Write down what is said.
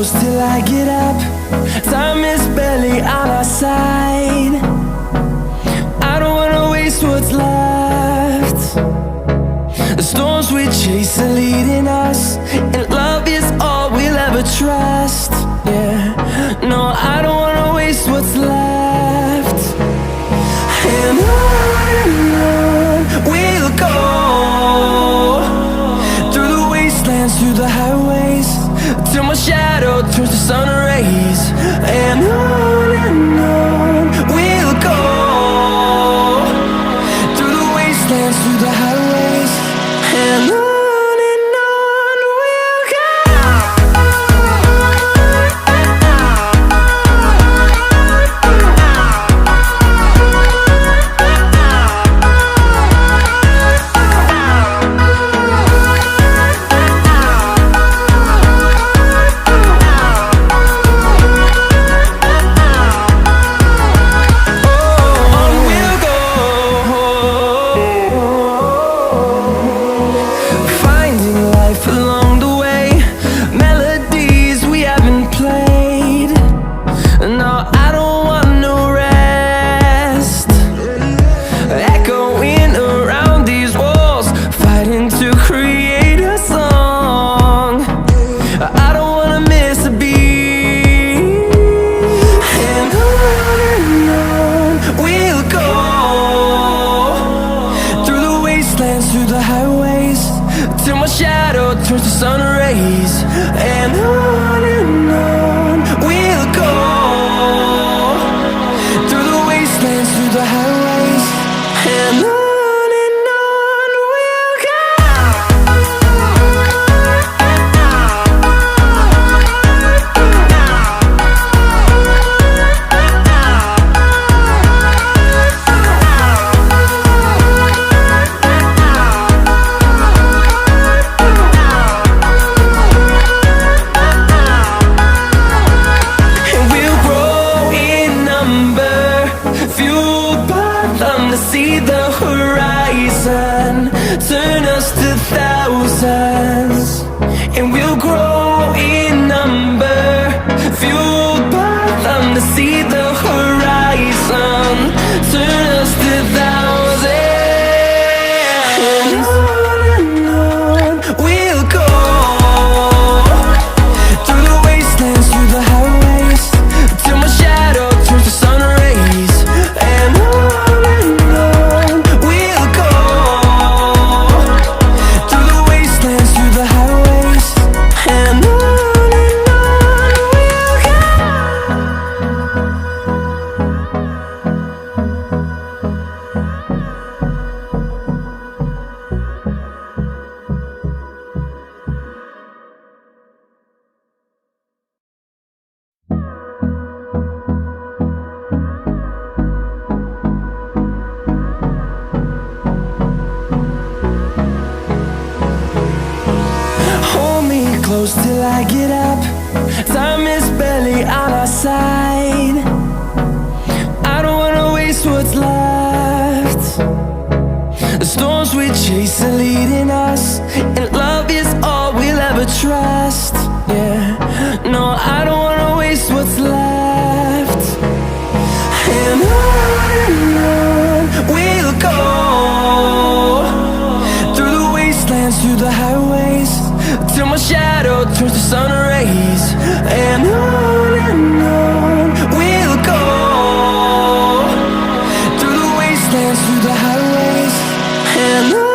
close till I get up. Time is barely on our side. I don't wanna waste what's left. The storms we chase are leading us, and love is all we'll ever trust. Yeah, no, I don't wanna waste what's left. And on we'll go, through the wastelands, through the highways, till my shadow turns to sun rays. And on we'll go, through the wastelands, through the highways, and on we'll go. Through the highways, till my shadow turns to sun rays. And on we'll go, through the wastelands, through the highways, and on we'll go. See the horizon, turn us to thousands, and we'll grow in number, fueled by them. To see the horizon, turn us to thousands, and on we'll go, through the wastelands, through the highways, till my shadow turns to sun rays. And close till I get up. Time is barely on our side. I don't wanna waste what's left. The storms we chase are leading us, and love is all we'll ever trust. Yeah, no, I don't wanna waste what's left. And on we'll go, through the wastelands, through the highways, till my shadow turns to sun rays. And on we'll go, through the wastelands, through the highways, and on.